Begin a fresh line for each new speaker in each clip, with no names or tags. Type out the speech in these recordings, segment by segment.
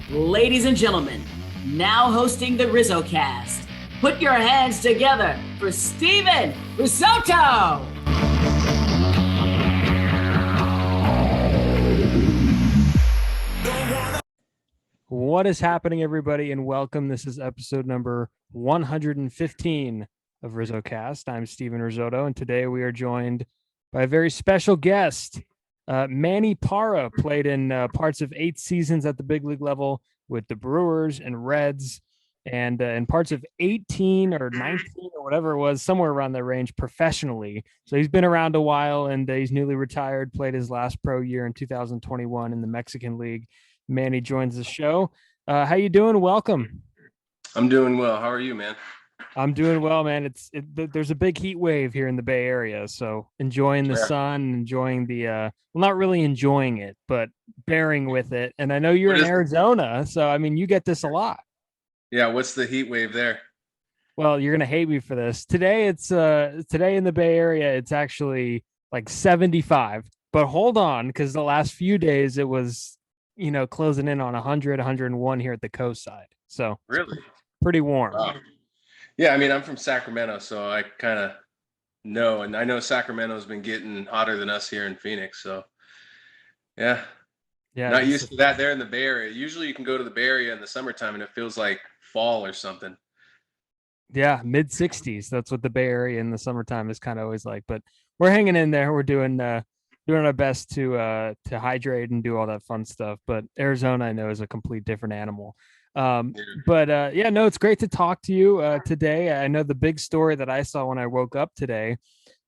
Ladies and gentlemen, now hosting the RizzoCast, put your hands together for Steven Votto!
What is happening, everybody, and welcome. This is episode number 115 of RizzoCast. I'm Steven Risotto, and today we are joined by a very special guest. Manny Parra played in parts of 8 seasons at the big league level with the Brewers and Reds, and in parts of 18 or 19 or whatever it was, somewhere around that range professionally. So he's been around a while, and he's newly retired, played his last pro year in 2021 in the Mexican League. Manny joins the show. How you doing? Welcome.
I'm doing well. How are you, man?
I'm doing well, man. There's a big heat wave here in the Bay Area, so enjoying the sun, enjoying the well, not really enjoying it, but bearing with it. And I know you're in Arizona, so I mean, you get this a lot.
Yeah, what's the heat wave there?
Well, you're gonna hate me for this. Today today in the Bay Area, it's actually like 75. But hold on, because the last few days it was, closing in on 100, 101 here at the coast side. So
really
pretty warm.
Wow. Yeah, I mean, I'm from Sacramento, so I kind of know, and I know Sacramento's been getting hotter than us here in Phoenix. So yeah, not used to that there in the Bay Area. Usually you can go to the Bay Area in the summertime and it feels like fall or something.
Yeah, mid 60s. That's what the Bay Area in the summertime is kind of always like. But we're hanging in there. We're doing our best to hydrate and do all that fun stuff. But Arizona, I know, is a complete different animal. It's great to talk to you today. I know the big story that I saw when I woke up today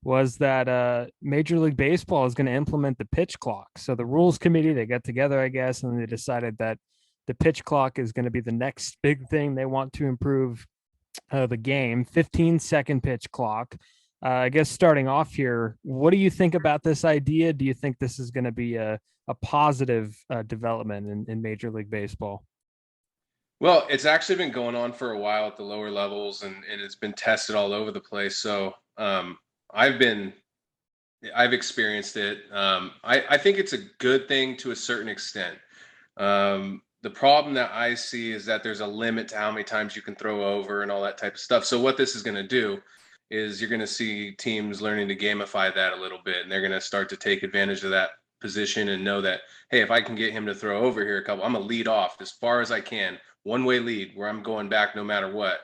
was that Major League Baseball is going to implement the pitch clock. So the rules committee, they got together, I guess, and they decided that the pitch clock is going to be the next big thing they want to improve the game. 15-second pitch clock. I guess starting off here, what do you think about this idea? Do you think this is going to be a positive development in Major League Baseball?
Well, it's actually been going on for a while at the lower levels, and it's been tested all over the place. So I've experienced it. I think it's a good thing to a certain extent. The problem that I see is that there's a limit to how many times you can throw over and all that type of stuff. So what this is going to do is you're going to see teams learning to gamify that a little bit, and they're going to start to take advantage of that position and know that, hey, if I can get him to throw over here I'm going to lead off as far as I can. One-way lead where I'm going back no matter what.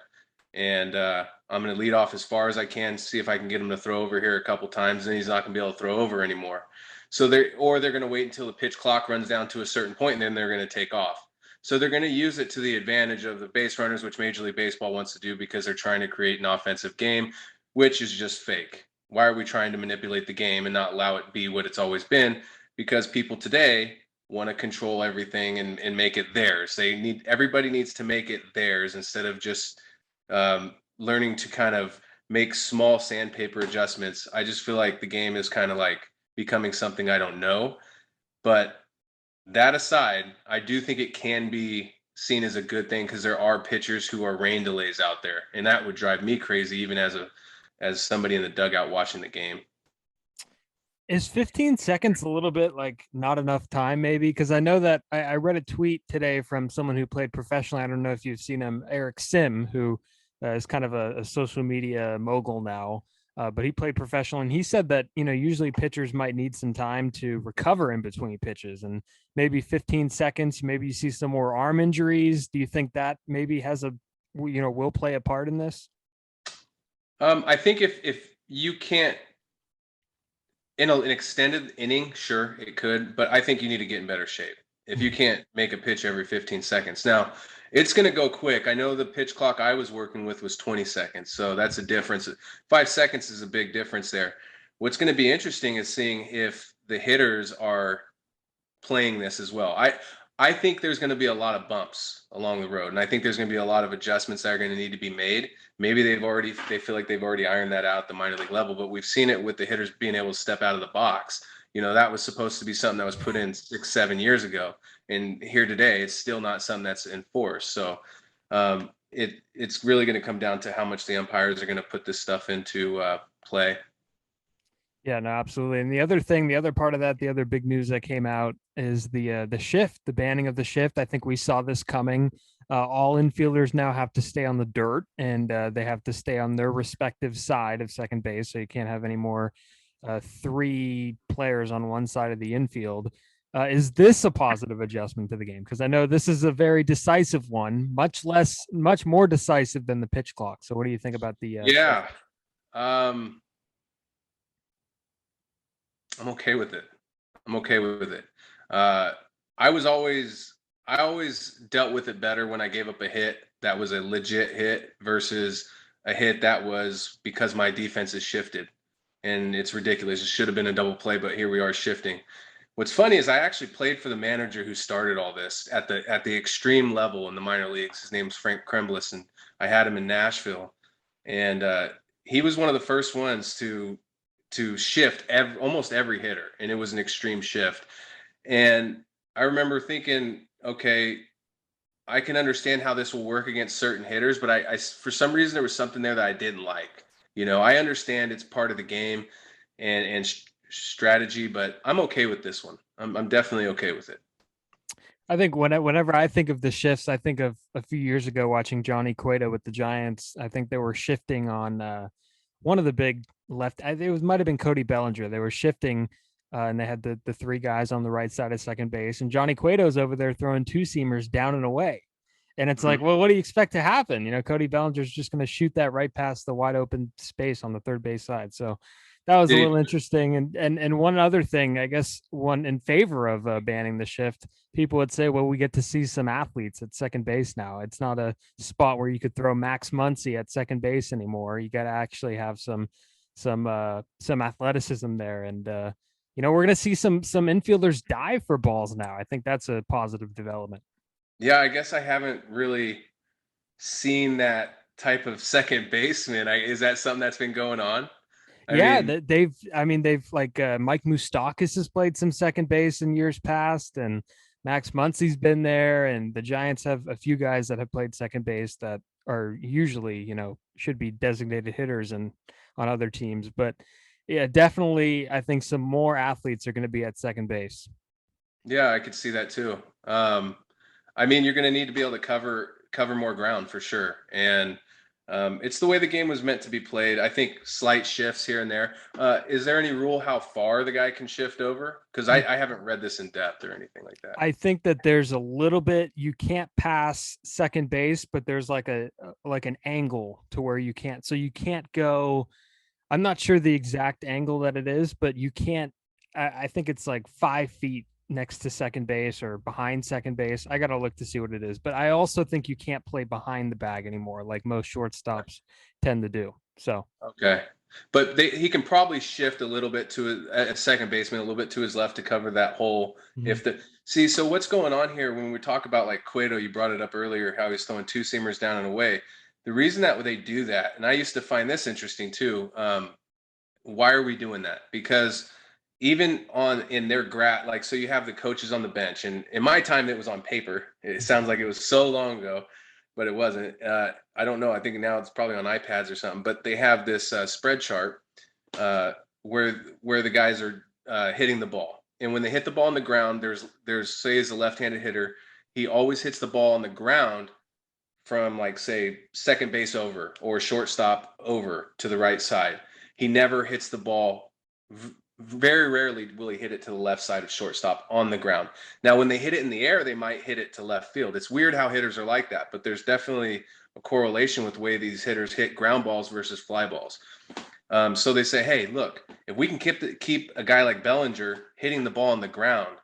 And I'm going to lead off as far as I can, see if I can get him to throw over here a couple times, and he's not going to be able to throw over anymore. So they're going to wait until the pitch clock runs down to a certain point, and then they're going to take off. So they're going to use it to the advantage of the base runners, which Major League Baseball wants to do because they're trying to create an offensive game, which is just fake. Why are we trying to manipulate the game and not allow it be what it's always been? Because people today want to control everything and make it theirs. Everybody needs to make it theirs instead of just learning to kind of make small sandpaper adjustments. I just feel like the game is kind of like becoming something I don't know. But that aside, I do think it can be seen as a good thing because there are pitchers who are rain delays out there, and that would drive me crazy even as somebody in the dugout watching the game.
Is 15 seconds a little bit like not enough time, maybe? Because I know that I read a tweet today from someone who played professionally. I don't know if you've seen him, Eric Sim, who is kind of a social media mogul now, but he played professional. And he said that, usually pitchers might need some time to recover in between pitches, and maybe 15 seconds, maybe you see some more arm injuries. Do you think that maybe will play a part in this?
I think if you can't, in an extended inning, sure, it could, but I think you need to get in better shape if you can't make a pitch every 15 seconds. Now, it's going to go quick. I know the pitch clock I was working with was 20 seconds, so that's a difference. 5 seconds is a big difference there. What's going to be interesting is seeing if the hitters are playing this as well. I think there's going to be a lot of bumps along the road, and I think there's going to be a lot of adjustments that are going to need to be made. Maybe they feel like they've already ironed that out at the minor league level, but we've seen it with the hitters being able to step out of the box. That was supposed to be something that was put in 6-7 years ago, and here today, it's still not something that's enforced. So it's really going to come down to how much the umpires are going to put this stuff into play.
Yeah, no, absolutely. And the other part of that, the other big news that came out is the shift, the banning of the shift. I think we saw this coming. All infielders now have to stay on the dirt, and they have to stay on their respective side of second base. So you can't have any more three players on one side of the infield. Is this a positive adjustment to the game? Because I know this is a very decisive one, much more decisive than the pitch clock. So what do you think about the shift?
Yeah. I'm okay with it. I'm okay with it. Uh, I was always, I always dealt with it better when I gave up a hit that was a legit hit versus a hit that was because my defense has shifted. And it's ridiculous. It should have been a double play, but here we are shifting. What's funny is I actually played for the manager who started all this at the extreme level in the minor leagues. His name's Frank Kremblis, and I had him in Nashville, and he was one of the first ones to shift almost every hitter, and it was an extreme shift. And I remember thinking, okay, I can understand how this will work against certain hitters, but I for some reason there was something there that I didn't like. I understand it's part of the game and strategy, but I'm okay with this one. I'm definitely okay with it.
I think whenever I think of the shifts, I think of a few years ago watching Johnny Cueto with the Giants. I think they were shifting on one of the big left. It might have been Cody Bellinger. They were shifting, and they had the three guys on the right side of second base, and Johnny Cueto's over there throwing two seamers down and away. And it's like,
Mhm.
well, what do you expect to happen? Cody Bellinger's just going to shoot that right past the wide open space on the third base side. So that was a
Did
little interesting. And one other thing, I guess, one in favor of banning the shift, people would say, well, we get to see some athletes at second base now. It's not a spot where you could throw Max Muncy at second base anymore. You got to actually have some athleticism there. And we're going to see some infielders dive for balls now. I think that's a positive development.
Yeah, I guess I haven't really seen that type of second baseman. Is that something that's been going on? I
Yeah,
mean,
they've like Mike Moustakas has played some second base in years past, and Max Muncy's been there, and the Giants have a few guys that have played second base that are usually, should be designated hitters and on other teams. But yeah, definitely, I think some more athletes are going to be at second base.
yeah, I could see that too. I mean, you're going to need to be able to cover more ground for sure, and it's the way the game was meant to be played. I think slight shifts here and there. Is there any rule how far the guy can shift over? Because I haven't read this in depth or anything like that.
I think that there's a little bit you can't pass second base, but there's like an angle to where you can't. So you can't go. I'm not sure the exact angle that it is, but you can't. I think it's like 5 feet next to second base or behind second base. I got to look to see what it is. But I also think you can't play behind the bag anymore, like most shortstops tend to do. So
Okay. But he can probably shift a little bit to a second baseman, a little bit to his left to cover that hole.
Mhm.
So what's going on here when we talk about like Cueto, you brought it up earlier, how he's throwing two seamers down and away. The reason that they do that, and I used to find this interesting too. Why are we doing that? Because even in their like, so you have the coaches on the bench, and in my time it was on paper. It sounds like it was so long ago, but it wasn't. I don't know. I think now it's probably on iPads or something. But they have this spread chart uh, where the guys are hitting the ball, and when they hit the ball on the ground, there's say as a left-handed hitter, he always hits the ball on the ground from like say second base over or shortstop over to the right side. He never hits the ball. Very rarely will he hit it to the left side of shortstop on the ground. Now, when they hit it in the air, they might hit it to left field. It's weird how hitters are like that, but there's definitely a correlation with the way these hitters hit ground balls versus fly balls. So they say, hey, look, if we can keep a guy like Bellinger hitting the ball on the ground,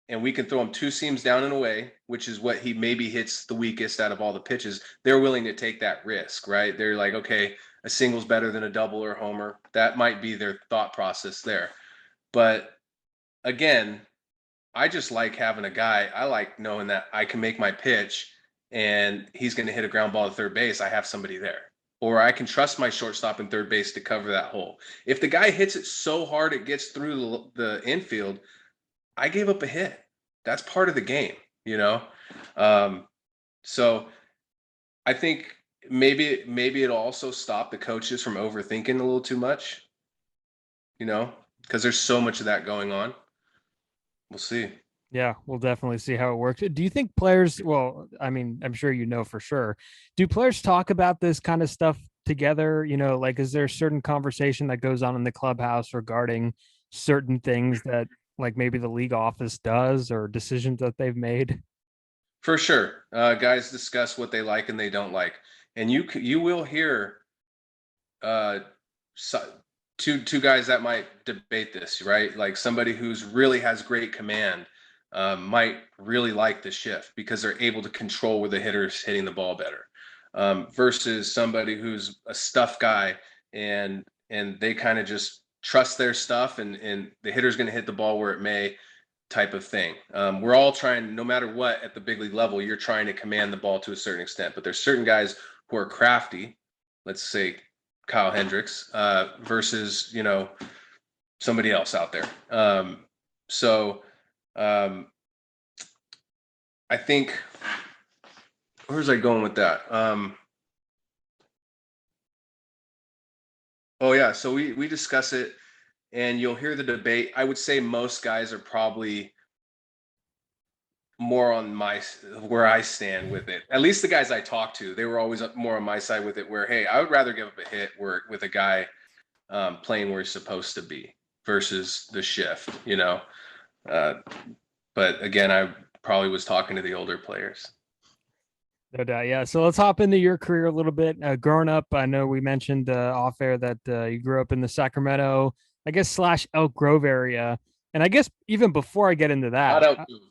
and we can throw him two seams down and away, which is what he maybe hits the weakest out of all the pitches, they're willing to take that risk, right? They're like, okay, a single's better than a double or a homer. That might be their thought process there. But again, I just like having a guy. I like knowing that I can make my pitch and he's going to hit a ground ball to third base. I have somebody there. Or I can trust my shortstop and third base to cover that hole. If the guy hits it so hard it gets through the infield, I gave up a hit. That's part of the game, you know? Um, so I think maybe it'll also stop the coaches from overthinking a little too much, you know? because there's so much of that going on. We'll see.
Yeah, we'll definitely see how it works. Do you think players, well, I mean, I'm sure you know for sure. Do players talk about this kind of stuff together? Like, is there a certain conversation that goes on in the clubhouse regarding certain things that like maybe the league office does or decisions that they've made?
For sure. Guys discuss what they like and they don't like. And you will hear so, two guys that might debate this, right? Like somebody who's really has great command might really like the shift because they're able to control where the hitter's hitting the ball better, versus somebody who's a stuff guy and they kind of just trust their stuff and the hitter's going to hit the ball where it may, type of thing. We're all trying, no matter what, at the big league level, you're trying to command the ball to a certain extent, but there's certain guys who are crafty. Let's say Kyle Hendricks versus somebody else out there. I think, where's I going with that? Oh yeah, so we discuss it, and you'll hear the debate. I would say most guys are probably more on where I stand with it. At least the guys I talk to, they were always more on my side with it. Where, hey, I would rather give up a hit with a guy playing where he's supposed to be versus the shift. But again, I probably was talking to the older players.
No doubt. Yeah. So let's hop into your career a little bit. Growing up, I know we mentioned off air that you grew up in the Sacramento, I guess, / Elk Grove area. And I guess even before I get into that,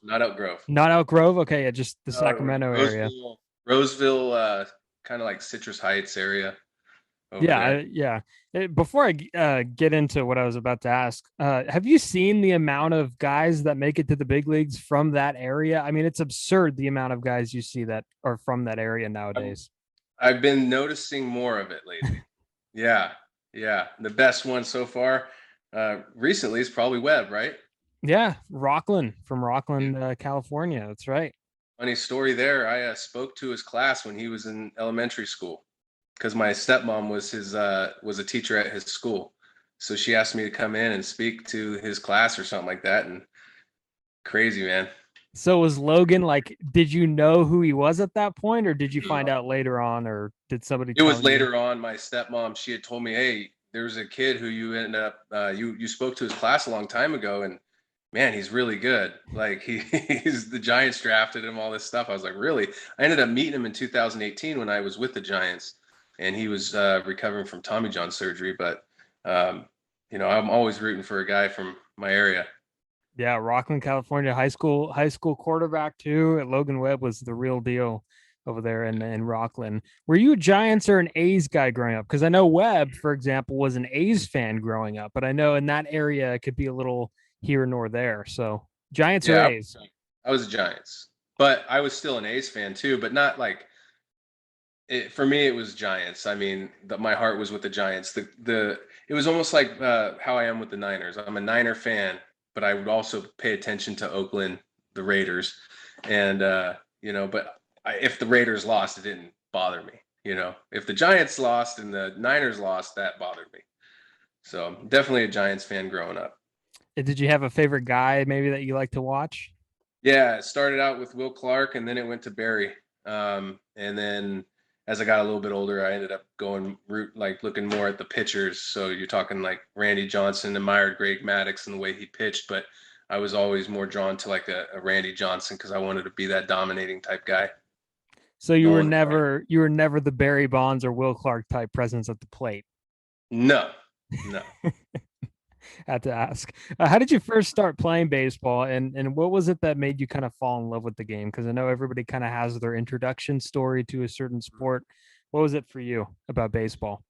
not Elk Grove.
Not Elk Grove. Okay. Yeah, just the Sacramento area.
Roseville, kind of like Citrus Heights area.
Yeah. Before I get into what I was about to ask, have you seen the amount of guys that make it to the big leagues from that area? I mean, it's absurd the amount of guys you see that are from that area nowadays.
I've been noticing more of it lately. Yeah. The best one so far recently is probably Webb, right?
Yeah, from Rockland, California. That's right.
Funny story there. I spoke to his class when he was in elementary school, because my stepmom was a teacher at his school. So she asked me to come in and speak to his class or something like that. And crazy, man.
So was Logan, like, did you know who he was at that point, or did you find out later on, or did somebody
It was later on. My stepmom, she had told me, hey, there was a kid who you ended up, you spoke to his class a long time ago, and man, he's really good. Like he's the Giants drafted him, all this stuff. I was like, really? I ended up meeting him in 2018 when I was with the Giants. And he was recovering from Tommy John surgery. But, I'm always rooting for a guy from my area.
Yeah, Rockland, California, high school quarterback too. Logan Webb was the real deal over there in Rockland. Were you a Giants or an A's guy growing up? Because I know Webb, for example, was an A's fan growing up. But I know in that area, it could be a little here nor there. So Giants or A's?
I was a Giants. But I was still an A's fan too, but not like, for me, it was Giants. I mean, my heart was with the Giants. It was almost like how I am with the Niners. I'm a Niner fan, but I would also pay attention to Oakland, the Raiders, and if the Raiders lost, it didn't bother me. If the Giants lost and the Niners lost, that bothered me. So I'm definitely a Giants fan growing up.
Did you have a favorite guy maybe that you like to watch?
Yeah, it started out with Will Clark, and then it went to Barry, and then as I got a little bit older, I ended up looking more at the pitchers. So you're talking like Randy Johnson, admired Greg Maddux and the way he pitched, but I was always more drawn to like a Randy Johnson because I wanted to be that dominating type guy.
So you were never the Barry Bonds or Will Clark type presence at the plate.
No.
Had to ask. How did you first start playing baseball, and what was it that made you kind of fall in love with the game? Because I know everybody kind of has their introduction story to a certain sport. What was it for you about baseball?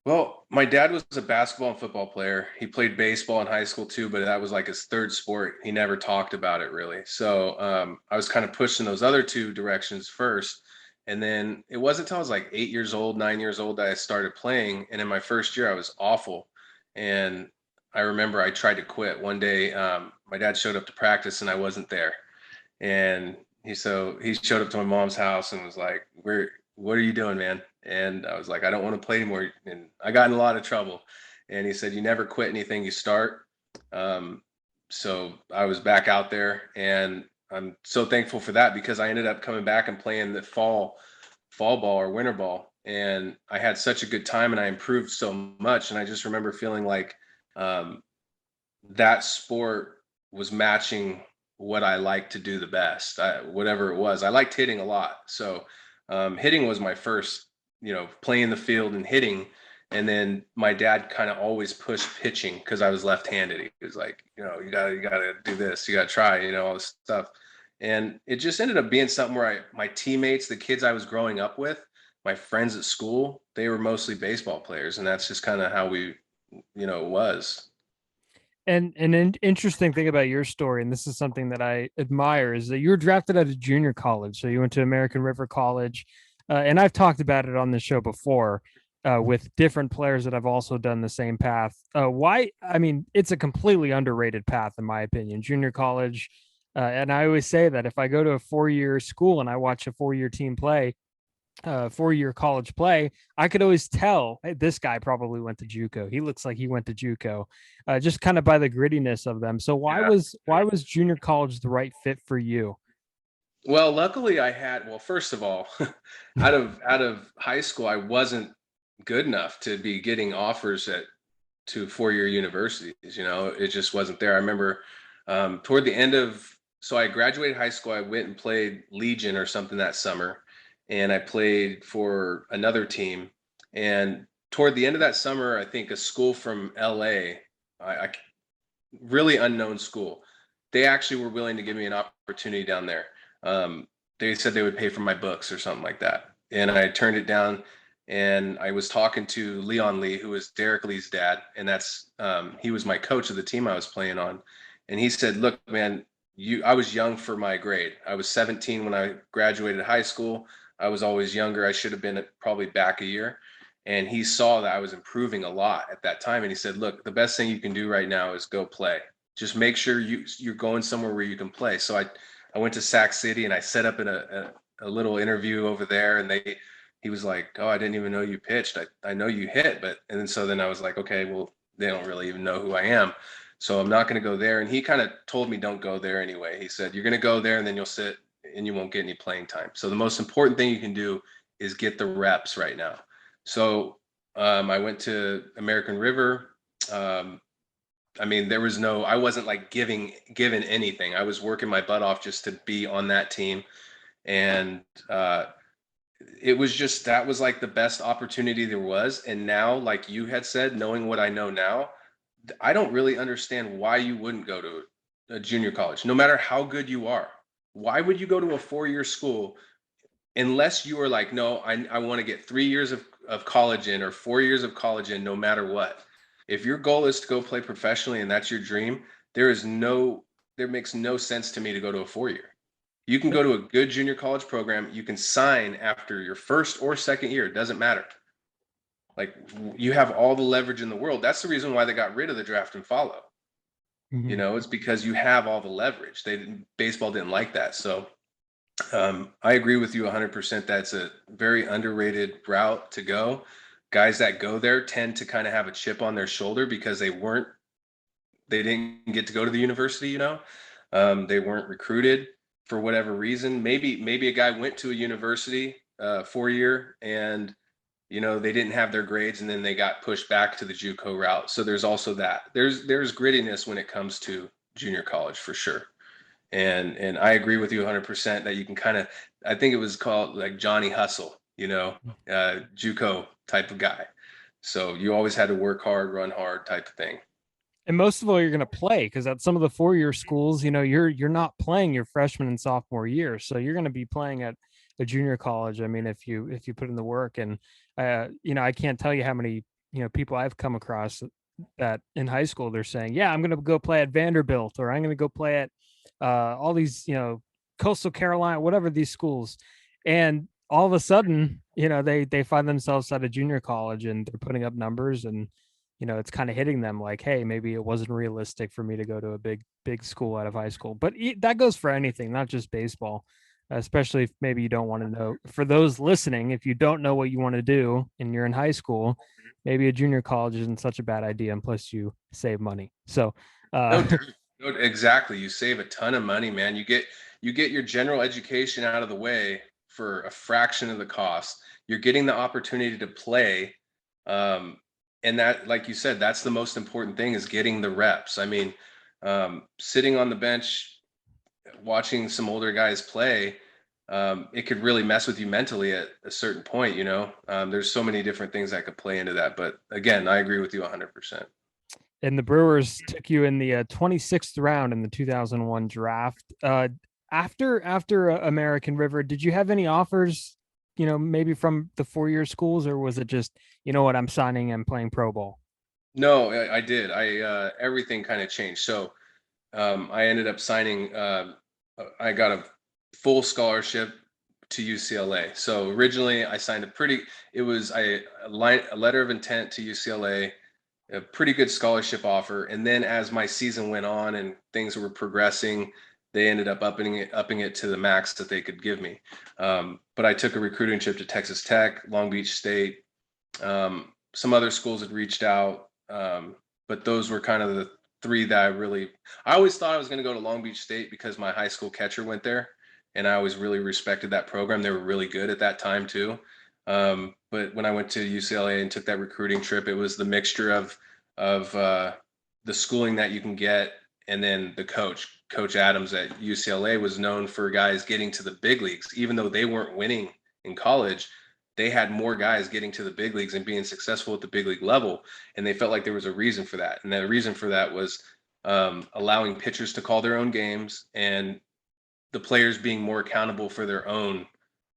Well, my dad was a basketball and football player. He played baseball in high school too, but that was like his third sport. He never talked about it really. So I was kind of pushed in those other two directions first. And then it wasn't until I was like 9 years old that I started playing. And in my first year, I was awful. And I remember I tried to quit. One day, my dad showed up to practice and I wasn't there. And he showed up to my mom's house and was like, what are you doing, man? And I was like, I don't want to play anymore. And I got in a lot of trouble. And he said, you never quit anything you start. So I was back out there, and I'm so thankful for that because I ended up coming back and playing the fall ball or winter ball, and I had such a good time and I improved so much. And I just remember feeling like um, that sport was matching what I like to do the best. Whatever it was, I liked hitting a lot. So hitting was my first, playing the field and hitting. And then my dad kind of always pushed pitching because I was left-handed. He was like, you gotta do this, you gotta try, all this stuff. And it just ended up being something where my teammates, the kids I was growing up with, my friends at school, they were mostly baseball players, and that's just kind of how we, it was.
And an interesting thing about your story, and this is something that I admire, is that you were drafted out of junior college. So you went to American River College, and I've talked about it on the show before with different players that have also done the same path. Why? I mean, it's a completely underrated path, in my opinion. Junior college, and I always say that if I go to a 4-year school and I watch a 4-year team play, 4-year college play, I could always tell, hey, this guy probably went to JUCO. He looks like he went to JUCO, just kind of by the grittiness of them. So why was junior college the right fit for you?
Well, luckily first of all, out of high school, I wasn't good enough to be getting offers to 4-year universities. It just wasn't there. I remember toward the end so I graduated high school. I went and played Legion or something that summer, and I played for another team. And toward the end of that summer, I think a school from LA, I really unknown school, they actually were willing to give me an opportunity down there. They said they would pay for my books or something like that, and I turned it down. And I was talking to Leon Lee, who was Derek Lee's dad, and he was my coach of the team I was playing on. And he said, "Look, man, I was young for my grade. I was 17 when I graduated high school. I was always younger. I should have been probably back a year." And he saw that I was improving a lot at that time. And he said, "Look, the best thing you can do right now is go play. Just make sure you're going somewhere where you can play." So I went to Sac City and I set up in a little interview over there, and he was like, "Oh, I didn't even know you pitched. I know you hit." Then I was like, okay, well, they don't really even know who I am, so I'm not going to go there. And he kind of told me, don't go there anyway. He said, "You're going to go there and then you'll sit and you won't get any playing time. So the most important thing you can do is get the reps right now." So I went to American River. I mean, I wasn't like given anything. I was working my butt off just to be on that team. And that was like the best opportunity there was. And now, like you had said, knowing what I know now, I don't really understand why you wouldn't go to a junior college, no matter how good you are. Why would you go to a 4-year school unless you are like, no, I want to get 3 years of college in or 4 years of college in, no matter what. If your goal is to go play professionally and that's your dream, there makes no sense to me to go to a 4-year. You can go to a good junior college program. You can sign after your first or second year. It doesn't matter. Like, you have all the leverage in the world. That's the reason why they got rid of the draft and follow.
Mm-hmm.
It's because you have all the leverage. Baseball didn't like that. So I agree with you 100%. That's a very underrated route to go. Guys that go there tend to kind of have a chip on their shoulder because they didn't get to go to the university. They weren't recruited for whatever reason. Maybe a guy went to a university 4-year and they didn't have their grades and then they got pushed back to the JUCO route. So there's also that. There's grittiness when it comes to junior college for sure. And I agree with you 100% that you can kind of, I think it was called like Johnny Hustle, JUCO type of guy. So you always had to work hard, run hard type of thing.
And most of all, you're going to play because at some of the 4-year schools, you're not playing your freshman and sophomore year, so you're going to be playing at a junior college. I mean, if you put in the work, and I can't tell you how many people I've come across that in high school they're saying, yeah, I'm going to go play at Vanderbilt, or I'm going to go play at all these Coastal Carolina, whatever these schools, and all of a sudden they find themselves at a junior college and they're putting up numbers and it's kind of hitting them like, hey, maybe it wasn't realistic for me to go to a big school out of high school. But that goes for anything, not just baseball, especially if maybe you don't want to know. For those listening, if you don't know what you want to do and you're in high school, maybe a junior college isn't such a bad idea. And plus you save money. So
No, no, exactly. You save a ton of money, man. You get your general education out of the way for a fraction of the cost. You're getting the opportunity to play. And that, like you said, that's the most important thing, is getting the reps. I mean, sitting on the bench, watching some older guys play, it could really mess with you mentally at a certain point, there's so many different things that could play into that. But again, I agree with you 100%.
And the Brewers took you in the 26th round in the 2001 draft. After American River, did you have any offers, maybe from the 4-year schools, or was it just, I'm signing and playing pro ball?
No, I did. Everything kind of changed. So I ended up signing, I got a full scholarship to UCLA. So originally I signed a letter of intent to UCLA, a pretty good scholarship offer. And then as my season went on and things were progressing, they ended up upping it to the max that they could give me. But I took a recruiting trip to Texas Tech, Long Beach State. Some other schools had reached out, but those were kind of the three that I always thought I was going to go to Long Beach State because my high school catcher went there, and I always really respected that program. They were really good at that time too. But when I went to UCLA and took that recruiting trip, it was the mixture of the schooling that you can get, and then the Coach Adams at UCLA was known for guys getting to the big leagues. Even though they weren't winning in college, they had more guys getting to the big leagues and being successful at the big league level. And they felt like there was a reason for that. And the reason for that was allowing pitchers to call their own games, and the players being more accountable for their own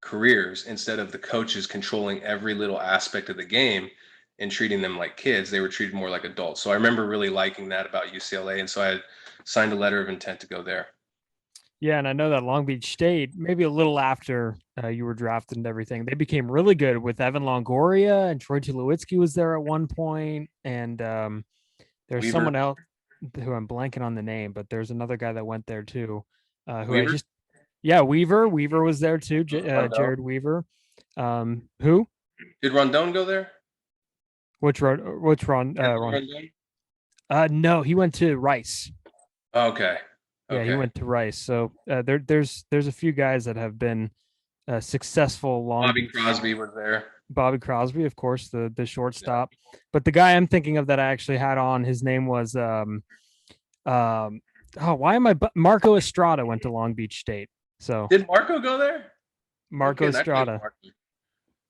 careers, instead of the coaches controlling every little aspect of the game and treating them like kids. They were treated more like adults. So I remember really liking that about UCLA. And so I had signed a letter of intent to go there.
Yeah, and I know that Long Beach State, maybe a little after you were drafted and everything, they became really good with Evan Longoria, and Troy Tulowitzki was there at one point, and there's
Weaver.
Someone else who I'm blanking on the name, but there's another guy that went there too.
Weaver?
Weaver was there too, Jared Weaver. Who?
Did Rondon go there?
Which Ron?
Rondon?
No, he went to Rice.
Okay.
Yeah, he went to Rice. So there's a few guys that have been successful.
Bobby Crosby was there.
Bobby Crosby, of course, the shortstop. Yeah. But the guy I'm thinking of that I actually had on, his name was Marco Estrada went to Long Beach State. So
did Marco go there?
Marco Estrada.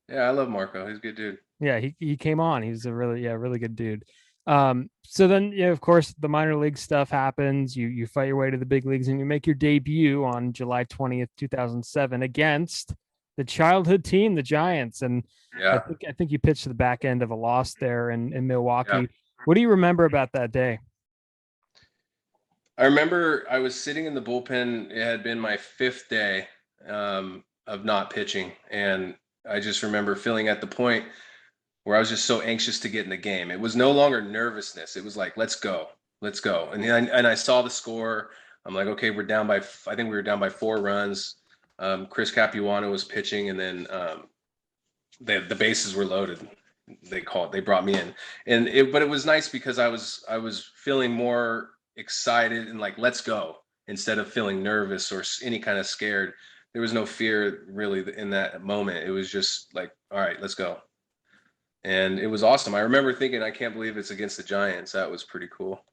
Yeah, I love Marco. He's a good dude.
Yeah, he came on. He's a really good dude. So then, of course, the minor league stuff happens. You fight your way to the big leagues, and you make your debut on July 20th, 2007 against the childhood team, the Giants. And
yeah,
I think you pitched the back end of a loss there in Milwaukee. Yeah. What do you remember about that day?
I remember I was sitting in the bullpen. It had been my 5th day of not pitching. And I just remember feeling at the point where I was just so anxious to get in the game. It was no longer nervousness. It was like, let's go. And I saw the score. I'm like, okay, I think we were down by 4 runs. Chris Capuano was pitching, and then the bases were loaded. They brought me in, but it was nice because I was feeling more excited and like, let's go, instead of feeling nervous or any kind of scared. There was no fear really in that moment. It was just like, all right, let's go. And it was awesome. I remember thinking, I can't believe it's against the Giants. That was pretty cool.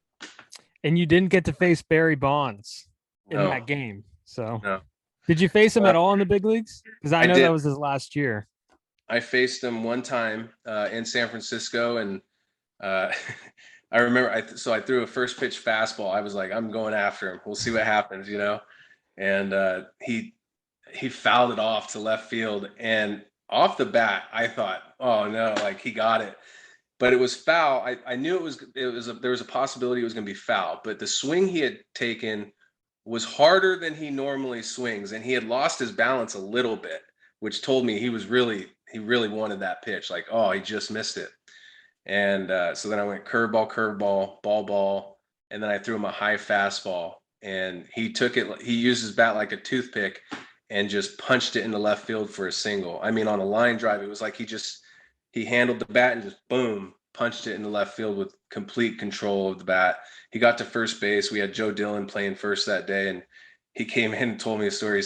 And you didn't get to face Barry Bonds in that game. So
no.
Did you face him at all in the big leagues? Because I know that was his last year.
I faced him one time in San Francisco, and I remember I threw a first pitch fastball. I was like, I'm going after him. We'll see what happens, And he fouled it off to left field, and off the bat, I thought, oh no, like he got it, but it was foul. I knew there was a possibility it was going to be foul, but the swing he had taken was harder than he normally swings, and he had lost his balance a little bit, which told me he really wanted that pitch. Like, oh, he just missed it. And so then I went curveball, ball, and then I threw him a high fastball, and he took it. He used his bat like a toothpick and just punched it into left field for a single. I mean, on a line drive, it was like he handled the bat and just boom, punched it into left field with complete control of the bat. He got to first base. We had Joe Dillon playing first that day, and he came in and told me a story.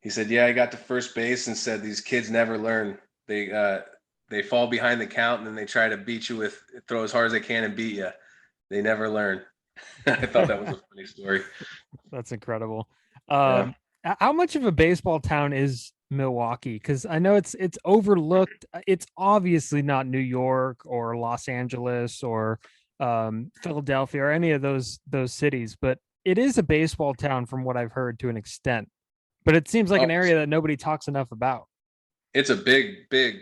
He said, yeah, I got to first base and said, these kids never learn. They fall behind the count and then they try to beat you throw as hard as they can and beat you. They never learn. I thought that was a funny story.
That's incredible.
Yeah.
How much of a baseball town is Milwaukee? Because I know it's overlooked. It's obviously not New York or Los Angeles or Philadelphia or any of those cities, but it is a baseball town from what I've heard to an extent. But it seems like an area that nobody talks enough about.
It's a big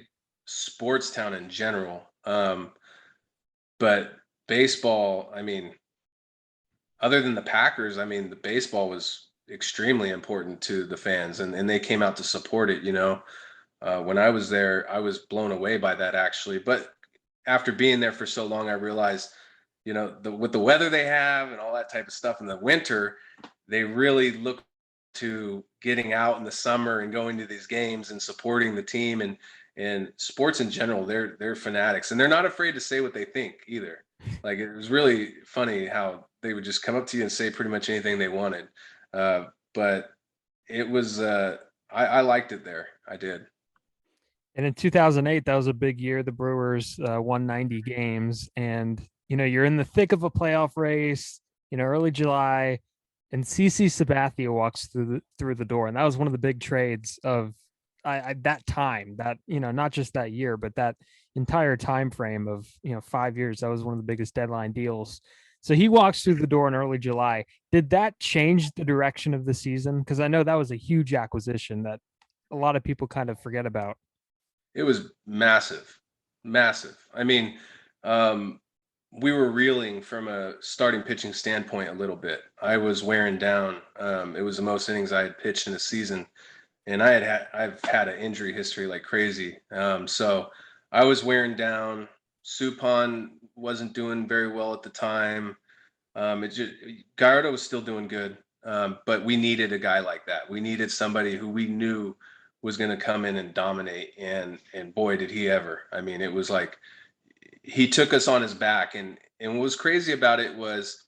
sports town in general. But baseball, I mean, other than the Packers, I mean, the baseball was extremely important to the fans, and they came out to support it. When I was there, I was blown away by that, actually. But after being there for so long, I realized, with the weather they have and all that type of stuff in the winter, they really look to getting out in the summer and going to these games and supporting the team, and sports in general. They're fanatics, and they're not afraid to say what they think either. Like, it was really funny how they would just come up to you and say pretty much anything they wanted. But it was, I liked it there. I did.
And in 2008, that was a big year. The Brewers won 90 games, and you're in the thick of a playoff race. Early July, and CC Sabathia walks through the door, and that was one of the big trades of that time. That not just that year, but that entire time frame of 5 years. That was one of the biggest deadline deals. So he walks through the door in early July. Did that change the direction of the season? Because I know that was a huge acquisition that a lot of people kind of forget about.
It was massive. I mean, we were reeling from a starting pitching standpoint a little bit. I was wearing down. It was the most innings I had pitched in a season, and I've had an injury history like crazy. So I was wearing down. Suppan wasn't doing very well at the time. Gallardo was still doing good, but we needed a guy like that. We needed somebody who we knew was going to come in and dominate, and boy, did he ever. I mean, it was like he took us on his back, and what was crazy about it was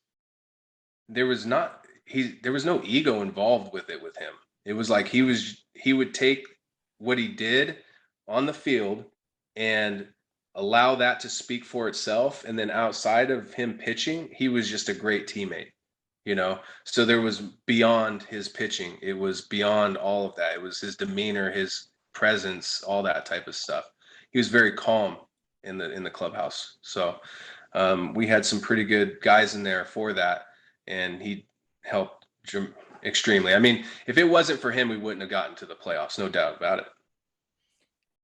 there was no ego involved with him. It was like he would take what he did on the field and allow that to speak for itself, and then outside of him pitching, he was just a great teammate. So there was beyond his pitching, it was beyond all of that. It was his demeanor, his presence, all that type of stuff. He was very calm in the clubhouse. So we had some pretty good guys in there for that, and he helped extremely. I mean, if it wasn't for him, we wouldn't have gotten to the playoffs, no doubt about it.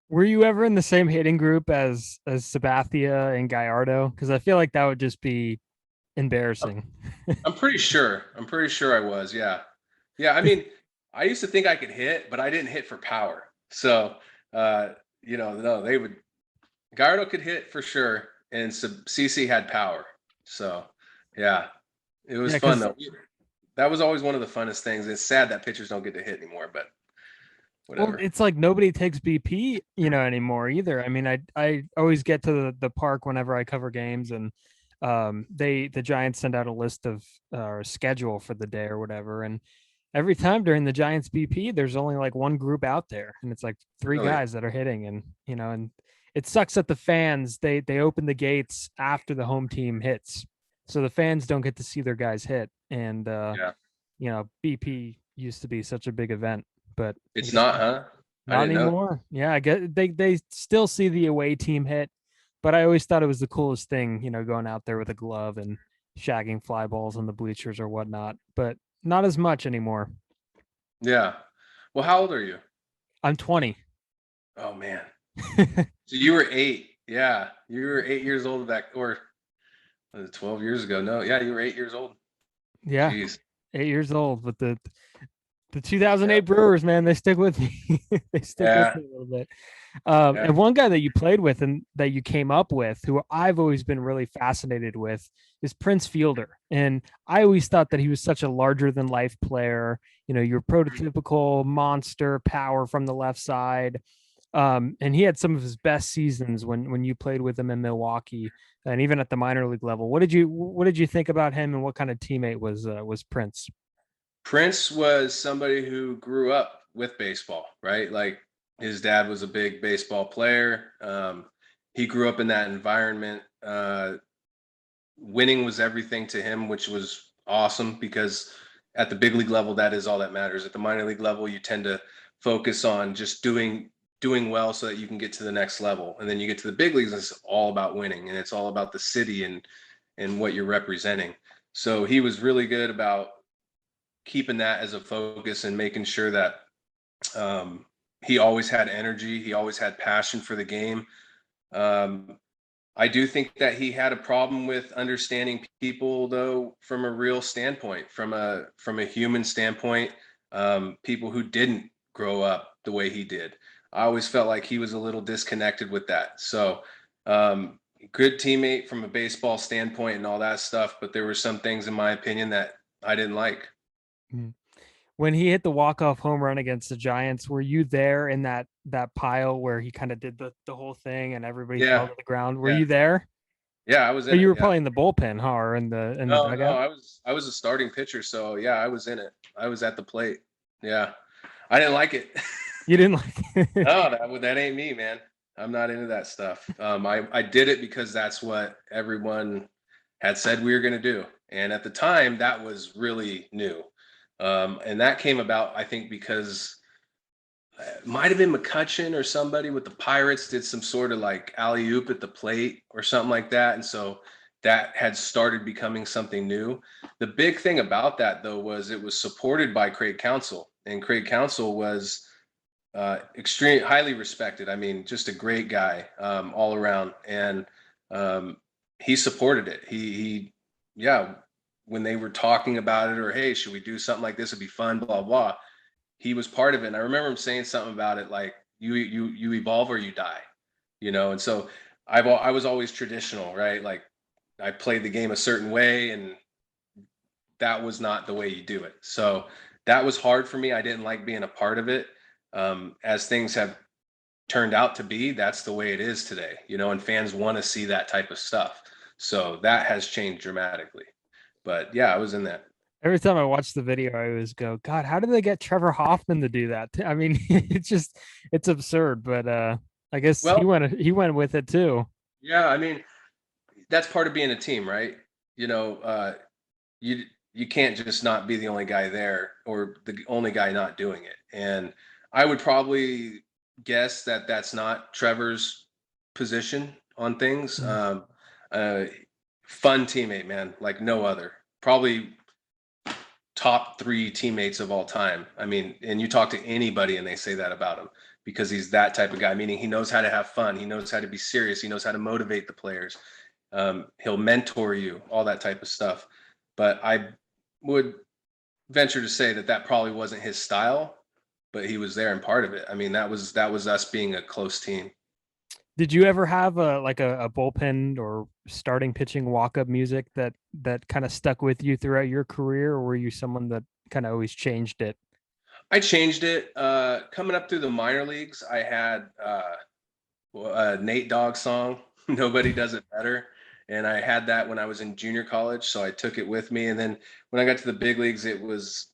Were you ever in the same hitting group as Sabathia and Gallardo? Because I feel like that would just be embarrassing.
I'm pretty sure I was. Yeah. I mean, I used to think I could hit, but I didn't hit for power. So, no, they would. Gallardo could hit for sure, and CC had power. So, yeah, it was fun though. That was always one of the funnest things. It's sad that pitchers don't get to hit anymore, but whatever.
Well, it's like nobody takes BP, anymore either. I mean, I always get to the park whenever I cover games, and the Giants send out a list of or schedule for the day or whatever, and every time during the Giants BP, there's only like one group out there, and it's like three guys that are hitting, and and it sucks that the fans they open the gates after the home team hits, so the fans don't get to see their guys hit, and BP used to be such a big event, but
it's not, huh?
Not anymore. Yeah, I get they still see the away team hit. But I always thought it was the coolest thing, going out there with a glove and shagging fly balls on the bleachers or whatnot, but not as much anymore.
Yeah. Well, how old are you?
I'm 20.
Oh, man. So you were 8. Yeah. You were 8 years old back, or 12 years ago. No. Yeah. You were 8 years old.
Yeah.
Jeez.
8 years old. But the 2008 Brewers, man, they stick with me. They stick with me a little bit. And one guy that you played with and that you came up with, who I've always been really fascinated with, is Prince Fielder. And I always thought that he was such a larger than life player. Your prototypical monster power from the left side. And he had some of his best seasons when you played with him in Milwaukee and even at the minor league level. What did you think about him, and what kind of teammate was Prince?
Prince was somebody who grew up with baseball, right? Like his dad was a big baseball player. He grew up in that environment. Winning was everything to him, which was awesome because at the big league level, that is all that matters. At the minor league level, you tend to focus on just doing well so that you can get to the next level. And then you get to the big leagues, and it's all about winning, and it's all about the city and what you're representing. So he was really good about keeping that as a focus and making sure that he always had energy. He always had passion for the game. I do think that he had a problem with understanding people, though, from a real standpoint, from a human standpoint, people who didn't grow up the way he did. I always felt like he was a little disconnected with that. So, good teammate from a baseball standpoint and all that stuff, but there were some things, in my opinion, that I didn't like.
When he hit the walk-off home run against the Giants, were you there in that pile where he kind of did the whole thing and everybody fell to the ground? Were you there?
Yeah, I was in
it. You were
yeah.
probably in the bullpen, huh? Or in the dugout?
No, I was a starting pitcher, so yeah, I was in it. I was at the plate. Yeah. I didn't like it.
You didn't like it?
No, that ain't me, man. I'm not into that stuff. I did it because that's what everyone had said we were going to do. And at the time, that was really new. And that came about, I think, because it might have been McCutcheon or somebody with the Pirates did some sort of like alley-oop at the plate or something like that. And so that had started becoming something new. The big thing about that, though, was it was supported by Craig Counsell. And Craig Counsell was extremely highly respected. I mean, just a great guy all around. And he supported it. Yeah, when they were talking about it, or hey, should we do something like this? It'd be fun, blah, blah. He was part of it. And I remember him saying something about it, like you evolve or you die, And so I was always traditional, right? Like I played the game a certain way, and that was not the way you do it. So that was hard for me. I didn't like being a part of it. As things have turned out to be, that's the way it is today, and fans want to see that type of stuff. So that has changed dramatically. But yeah, I was in that.
Every time I watch the video, I always go, God, how did they get Trevor Hoffman to do that? I mean, it's absurd, but I guess he went with it too.
Yeah, I mean, that's part of being a team, right? You can't just not be the only guy there or the only guy not doing it. And I would probably guess that that's not Trevor's position on things. Fun teammate, man, like no other. Probably top 3 teammates of all time. I mean, and you talk to anybody and they say that about him because he's that type of guy, meaning he knows how to have fun. He knows how to be serious. He knows how to motivate the players. He'll mentor you, all that type of stuff. But I would venture to say that probably wasn't his style, but he was there and part of it. I mean, that was us being a close team.
Did you ever have a bullpen or starting pitching walk-up music that kind of stuck with you throughout your career, or were you someone that kind of always changed it?
I changed it. Coming up through the minor leagues, I had a Nate Dogg song, Nobody Does It Better. And I had that when I was in junior college, so I took it with me. And then when I got to the big leagues, it was,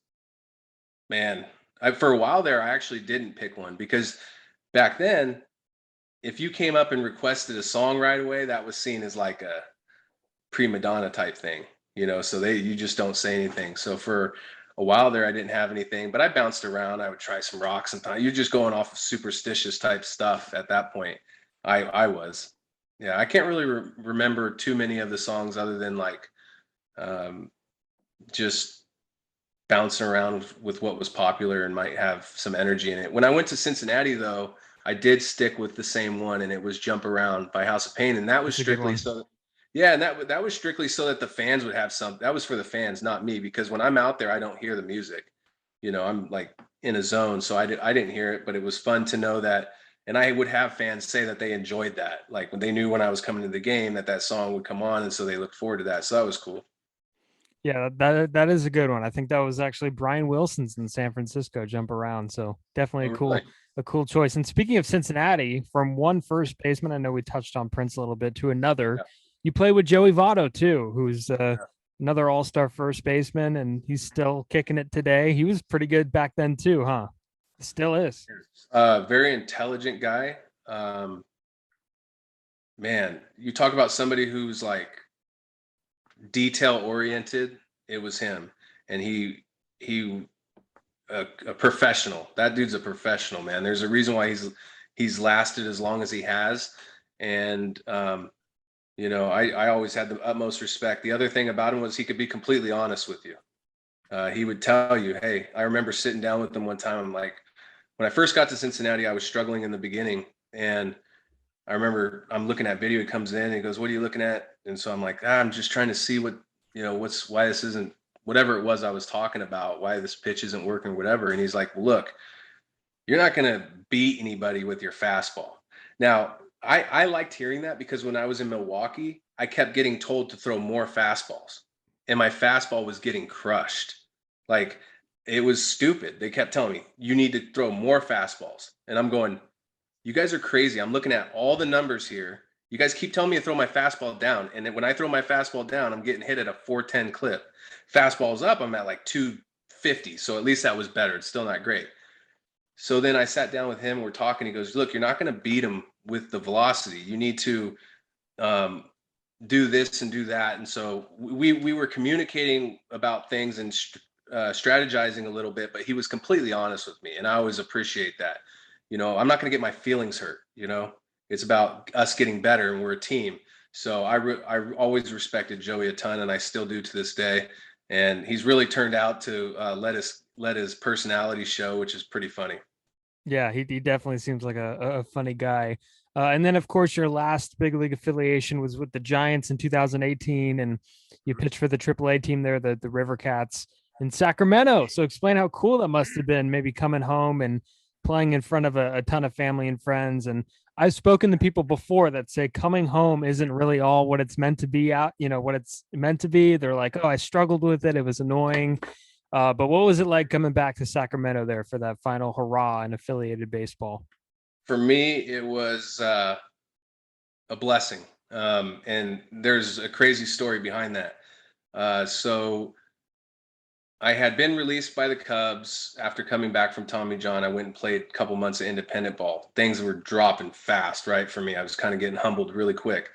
man, for a while there, I actually didn't pick one because back then, if you came up and requested a song right away, that was seen as like a prima donna type thing, so you just don't say anything. So for a while there, I didn't have anything, but I bounced around. I would try some rock sometimes. You're just going off of superstitious type stuff at that point. I was. Yeah, I can't really remember too many of the songs other than like just bouncing around with what was popular and might have some energy in it. When I went to Cincinnati, though, I did stick with the same one, and it was Jump Around by House of Pain. And that was strictly so, yeah, and that was strictly so that the fans would have some, that was for the fans, not me, because when I'm out there, I don't hear the music. I'm like in a zone, so I didn't hear it, but it was fun to know that. And I would have fans say that they enjoyed that. Like when they knew when I was coming to the game that song would come on, and so they looked forward to that. So that was cool.
Yeah, that is a good one. I think that was actually Brian Wilson's in San Francisco, Jump Around. So definitely a cool, a cool choice. And speaking of Cincinnati, from one first baseman, I know we touched on Prince a little bit, to another,
Yeah.
you play with Joey Votto too, who's
Yeah.
another all-star first baseman, and he's still kicking it today. He was pretty good back then too, huh? Still is.
Very intelligent guy. Man, you talk about somebody who's like detail oriented. It was him, and he a professional. That dude's a professional, man. There's a reason why he's lasted as long as he has, and I always had the utmost respect. The other thing about him was he could be completely honest with you. He would tell you, hey, I remember sitting down with him one time. I'm like, when I first got to Cincinnati, I was struggling in the beginning, and I remember I'm looking at video. He comes in and he goes, "What are you looking at?" And so I'm like, I'm just trying to see why this isn't whatever it was I was talking about, why this pitch isn't working, whatever. And he's like, well, look, you're not going to beat anybody with your fastball. Now, I liked hearing that because when I was in Milwaukee, I kept getting told to throw more fastballs, and my fastball was getting crushed. Like, it was stupid. They kept telling me, you need to throw more fastballs. And I'm going, you guys are crazy. I'm looking at all the numbers here. You guys keep telling me to throw my fastball down. And then when I throw my fastball down, I'm getting hit at a 410 clip. Fastball's up, I'm at like 250. So at least that was better. It's still not great. So then I sat down with him. We're talking. He goes, look, you're not going to beat him with the velocity. You need to do this and do that. And so we were communicating about things and strategizing a little bit, but he was completely honest with me. And I always appreciate that. I'm not going to get my feelings hurt. It's about us getting better, and we're a team. So I always respected Joey a ton, and I still do to this day. And he's really turned out to let his personality show, which is pretty funny.
Yeah, he definitely seems like a funny guy. And then, of course, your last big league affiliation was with the Giants in 2018, and you pitched for the AAA team there, the River Cats in Sacramento. So explain how cool that must have been, maybe coming home and playing in front of a ton of family and friends. And I've spoken to people before that say coming home isn't really all what it's meant to be what it's meant to be. They're like, oh, I struggled with it. It was annoying. But what was it like coming back to Sacramento there for that final hurrah in affiliated baseball?
For me, it was a blessing. And there's a crazy story behind that. So I had been released by the Cubs after coming back from Tommy John. I went and played a couple months of independent ball. Things were dropping fast, right, for me. I was kind of getting humbled really quick.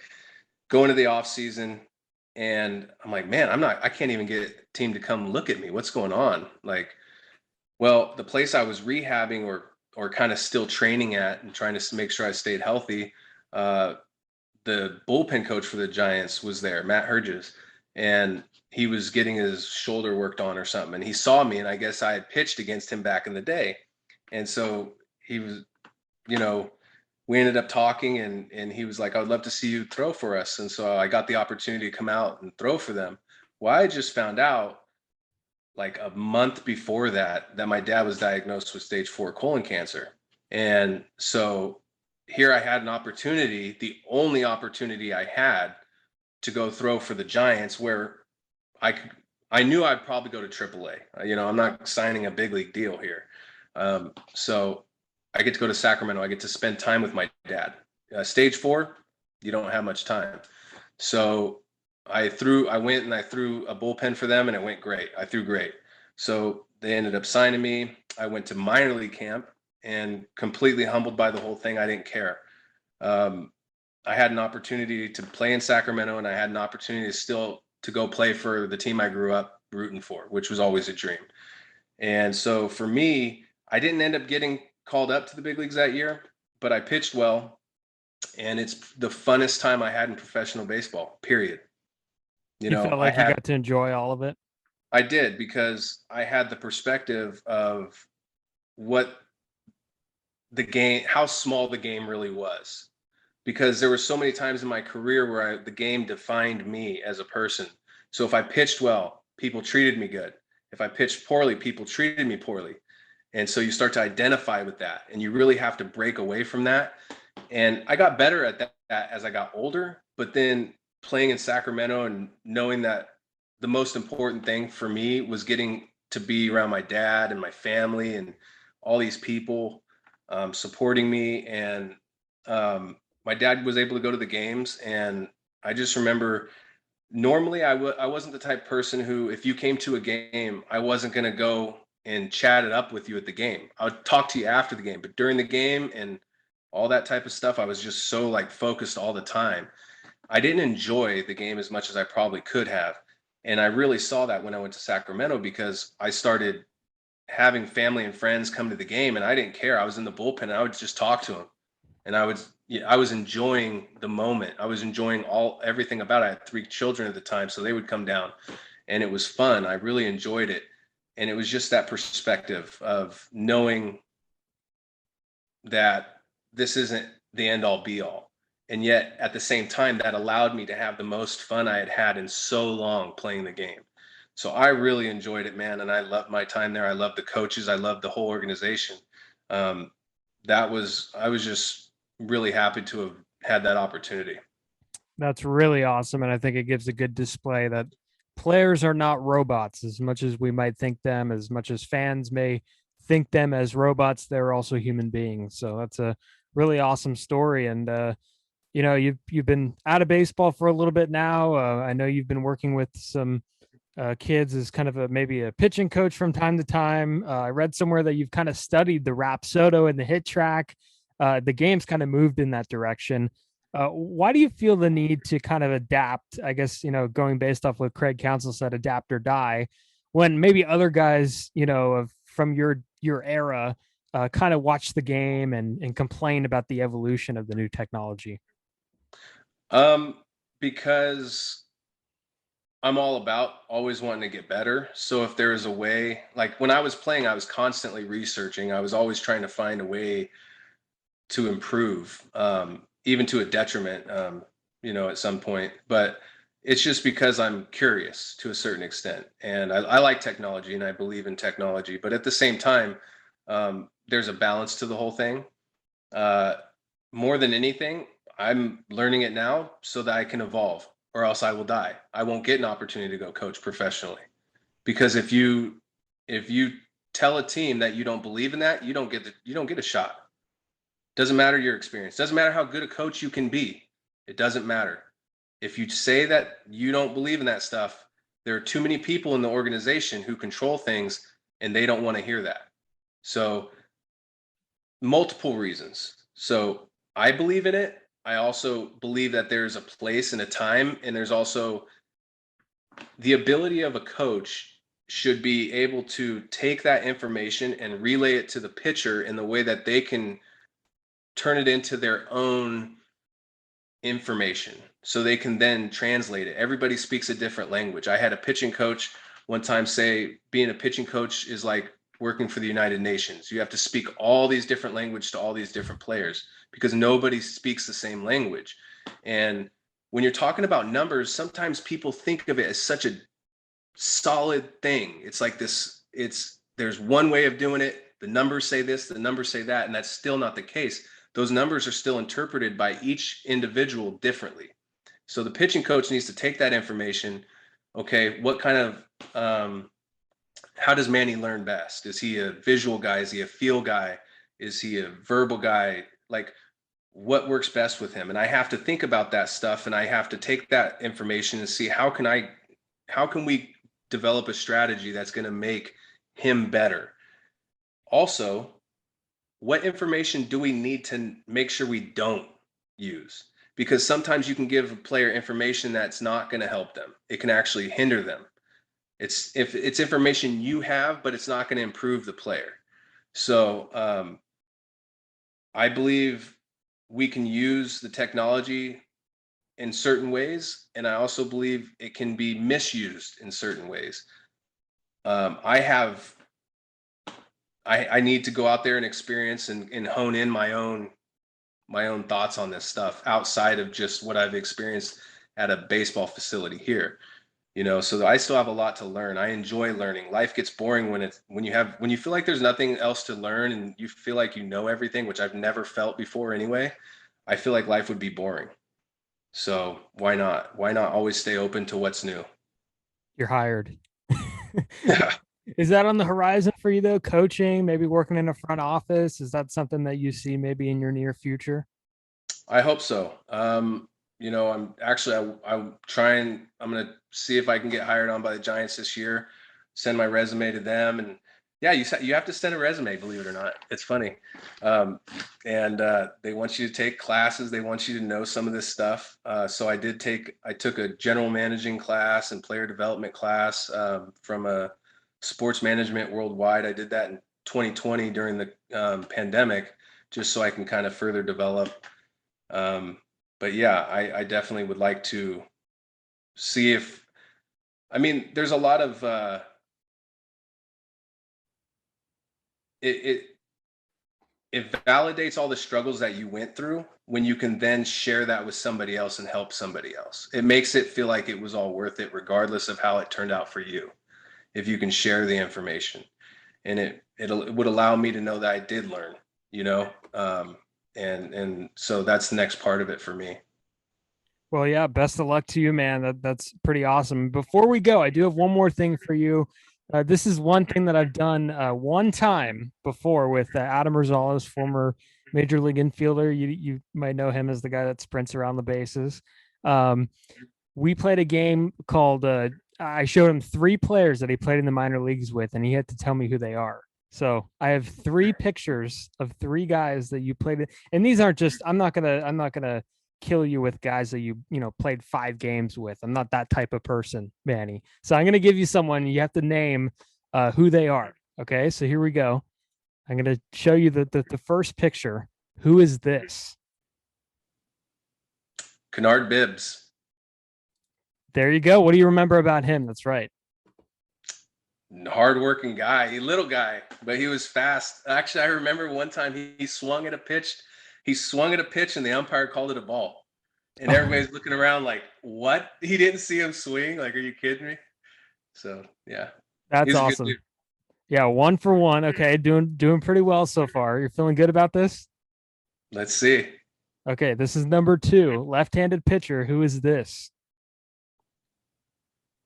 Going to the off season, and I'm like, man, I can't even get a team to come look at me. What's going on? Like, well, the place I was rehabbing or kind of still training at and trying to make sure I stayed healthy, the bullpen coach for the Giants was there, Matt Herges, and he was getting his shoulder worked on or something. And he saw me, and I guess I had pitched against him back in the day. And so he was, we ended up talking, and he was like, I would love to see you throw for us. And so I got the opportunity to come out and throw for them. Well, I just found out like a month before that my dad was diagnosed with stage 4 colon cancer. And so here I had an opportunity, the only opportunity I had to go throw for the Giants, where I knew I'd probably go to AAA. I'm not signing a big league deal here. So I get to go to Sacramento. I get to spend time with my dad. Stage 4, you don't have much time. So I went and I threw a bullpen for them, and it went great. I threw great. So they ended up signing me. I went to minor league camp, and completely humbled by the whole thing. I didn't care. I had an opportunity to play in Sacramento, and I had an opportunity to go play for the team I grew up rooting for, which was always a dream. And so for me, I didn't end up getting called up to the big leagues that year, but I pitched well, and it's the funnest time I had in professional baseball, period.
You felt like you got to enjoy all of it?
I did, because I had the perspective of what the game, how small the game really was. Because there were so many times in my career where the game defined me as a person. So if I pitched well, people treated me good. If I pitched poorly, people treated me poorly. And so you start to identify with that, and you really have to break away from that. And I got better at that as I got older, but then playing in Sacramento and knowing that the most important thing for me was getting to be around my dad and my family and all these people. supporting me. And my dad was able to go to the games. And I just remember normally I wasn't the type of person who, if you came to a game, I wasn't going to go and chat it up with you at the game. I would talk to you after the game, but during the game and all that type of stuff, I was just so like focused all the time. I didn't enjoy the game as much as I probably could have. And I really saw that when I went to Sacramento, because I started having family and friends come to the game, and I didn't care. I was in the bullpen and I would just talk to them. And I was enjoying the moment. I was enjoying everything about it. I had 3 children at the time, so they would come down and it was fun. I really enjoyed it. And it was just that perspective of knowing that this isn't the end all be all. And yet at the same time, that allowed me to have the most fun I had had in so long playing the game. So I really enjoyed it, man. And I loved my time there. I loved the coaches. I loved the whole organization. I was just really happy to have had that opportunity.
That's really awesome. And I think it gives a good display that players are not robots as much as we might think them, as much as fans may think them as robots. They're also human beings. So that's a really awesome story. And, you've been out of baseball for a little bit now. I know you've been working with some kids as kind of maybe a pitching coach from time to time. I read somewhere that you've kind of studied the Rapsodo and the hit track. The game's kind of moved in that direction. Why do you feel the need to kind of adapt? I guess, going based off what Craig Counsell said, adapt or die, when maybe other guys, from your era, kind of watch the game and complain about the evolution of the new technology.
Because I'm all about always wanting to get better. So if there is a way, like when I was playing, I was constantly researching. I was always trying to find a way to improve, even to a detriment, at some point. But it's just because I'm curious to a certain extent. And I like technology and I believe in technology. But at the same time, there's a balance to the whole thing. More than anything, I'm learning it now so that I can evolve, or else I will die. I won't get an opportunity to go coach professionally. Because if you tell a team that you don't believe in that, you don't get a shot. Doesn't matter your experience. Doesn't matter how good a coach you can be. It doesn't matter. If you say that you don't believe in that stuff, there are too many people in the organization who control things and they don't want to hear that. So multiple reasons. So I believe in it. I also believe that there's a place and a time, and there's also the ability of a coach should be able to take that information and relay it to the pitcher in the way that they can turn it into their own information, so they can then translate it. Everybody speaks a different language. I had a pitching coach one time say being a pitching coach is like working for the United Nations. You have to speak all these different languages to all these different players because nobody speaks the same language. And when you're talking about numbers, sometimes people think of it as such a solid thing. It's like this, there's one way of doing it. The numbers say this, the numbers say that, and that's still not the case. Those numbers are still interpreted by each individual differently. So the pitching coach needs to take that information. Okay, what kind of, how does Manny learn best? Is he a visual guy? Is he a feel guy? Is he a verbal guy? Like, what works best with him? And I have to think about that stuff, and I have to take that information and see how can we develop a strategy that's going to make him better. Also, what information do we need to make sure we don't use? Because sometimes you can give a player information that's not going to help them. It can actually hinder them. If it's information you have, but it's not going to improve the player. So I believe we can use the technology in certain ways, and I also believe it can be misused in certain ways. I need to go out there and experience and hone in my own thoughts on this stuff outside of just what I've experienced at a baseball facility here. So I still have a lot to learn. I enjoy learning. Life gets boring when you feel like there's nothing else to learn and you feel like you know everything, which I've never felt before anyway. I feel like life would be boring. So why not? Why not always stay open to what's new?
You're hired.
Yeah.
Is that on the horizon for you though? Coaching, maybe working in a front office? Is that something that you see maybe in your near future?
I hope so. I'm actually I'm gonna see if I can get hired on by the Giants this year. Send my resume to them, and yeah, you have to send a resume. Believe it or not, it's funny. And they want you to take classes. They want you to know some of this stuff. So I took a general managing class and player development class from a sports management worldwide. I did that in 2020 during the pandemic, just so I can kind of further develop. But yeah, I definitely would like to see if, I mean, there's a lot of, it it validates all the struggles that you went through when you can then share that with somebody else and help somebody else. It makes it feel like it was all worth it, regardless of how it turned out for you. If you can share the information, and it would allow me to know that I did learn, you know, and so that's the next part of it for me.
Well, yeah, best of luck to you, man. That's pretty awesome. Before we go, I do have one more thing for you. This is one thing that I've done one time before with Adam Rosales, former major league infielder. You might know him as the guy that sprints around the bases. Um, we played a game called. I showed him 3 players that he played in the minor leagues with, and he had to tell me who they are. So I have 3 pictures of 3 guys that you played with, and these aren't just. I'm not gonna kill you with guys that you played 5 games with. I'm not that type of person, Manny. So I'm gonna give you someone. You have to name who they are. Okay, so here we go. I'm gonna show you the first picture. Who is this?
Kennard Bibbs.
There you go. What do you remember about him? That's right.
Hardworking guy, little guy, but he was fast. Actually, I remember one time he swung at a pitch. He swung at a pitch, and the umpire called it a ball. And everybody's looking around like, "What? He didn't see him swing? Like, are you kidding me?" So yeah,
That's
he's a good dude.
awesome. Yeah, 1 for 1. Okay, doing pretty well so far. You're feeling good about this?
Let's see.
Okay, this is number 2, left-handed pitcher. Who is this?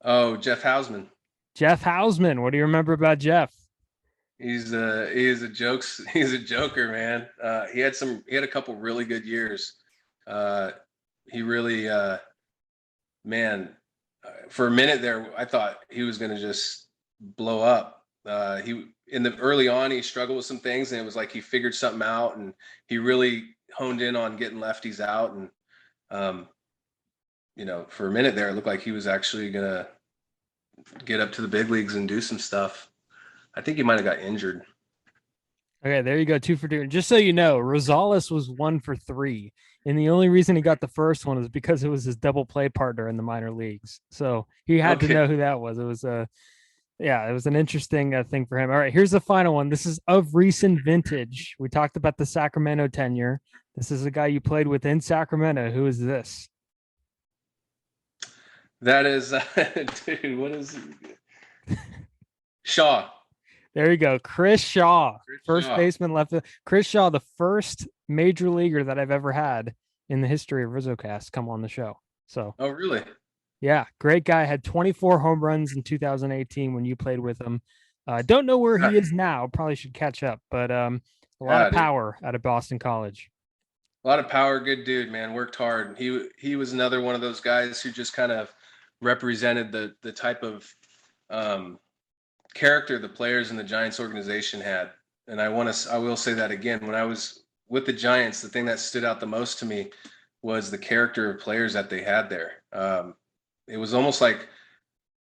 Oh, Jeff Hausman.
Jeff Hausman. What do you remember about Jeff?
He's a jokes. He's a joker, man. He had a couple really good years. He really, man, for a minute there, I thought he was going to just blow up. He in the early on, he struggled with some things, and it was like he figured something out, and he really honed in on getting lefties out. And um, for a minute there, it looked like he was actually going to get up to the big leagues and do some stuff. I think he might have got injured.
Okay, there you go. 2 for 2. And just so you know, Rosales was 1 for 3. And the only reason he got the first one is because it was his double play partner in the minor leagues. So he had to know who that was. It was it was an interesting thing for him. All right, here's the final one. This is of recent vintage. We talked about the Sacramento tenure. This is a guy you played with in Sacramento. Who is this?
That is, dude, what is Shaw?
There you go. Chris Shaw, first
Shaw.
baseman, left. Chris Shaw, the first major leaguer that I've ever had in the history of RizzoCast come on the show. So,
Oh, really?
yeah, great guy. Had 24 home runs in 2018 when you played with him. Don't know where he is now. Probably should catch up, but a lot of power out of Boston College.
A lot of power. Good dude, man. Worked hard. He was another one of those guys who just kind of represented the type of character the players in the Giants organization had. And I will say that again. When I was with the Giants, the thing that stood out the most to me was the character of players that they had there. It was almost like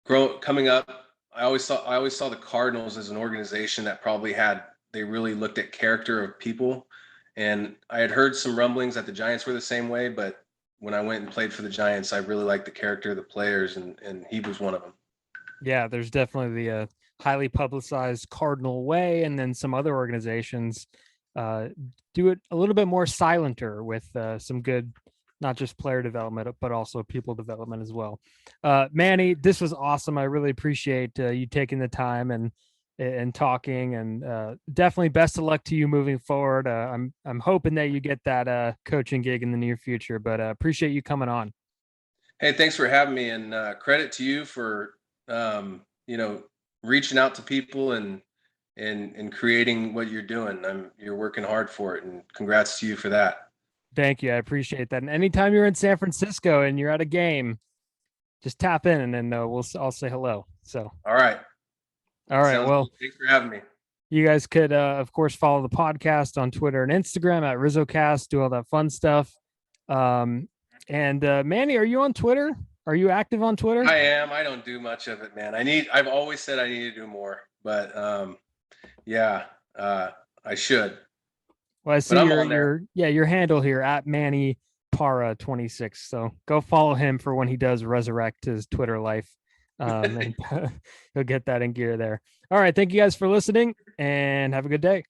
coming up. I always saw the Cardinals as an organization that they really looked at character of people. And I had heard some rumblings that the Giants were the same way, but when I went and played for the Giants, I really liked the character of the players, and he was one of them.
Yeah, there's definitely the highly publicized Cardinal way, and then some other organizations do it a little bit more silenter with some good, not just player development, but also people development as well. Manny, this was awesome. I really appreciate you taking the time and talking, and definitely best of luck to you moving forward. I'm hoping that you get that coaching gig in the near future, but appreciate you coming on.
Hey, thanks for having me, and credit to you for reaching out to people and creating what you're doing. You're working hard for it, and congrats to you for that.
Thank you. I appreciate that. And anytime you're in San Francisco and you're at a game, just tap in and then I'll say hello. So,
all right.
Well,
good. Thanks for having me.
You guys could, of course, follow the podcast on Twitter and Instagram at RizzoCast, do all that fun stuff. And Manny, are you on Twitter? Are you active on Twitter?
I am. I don't do much of it, man. I've always said I need to do more, but I should.
Well, I see your handle here at Manny Parra 26. So go follow him for when he does resurrect his Twitter life. And he'll get that in gear there. All right. Thank you guys for listening and have a good day.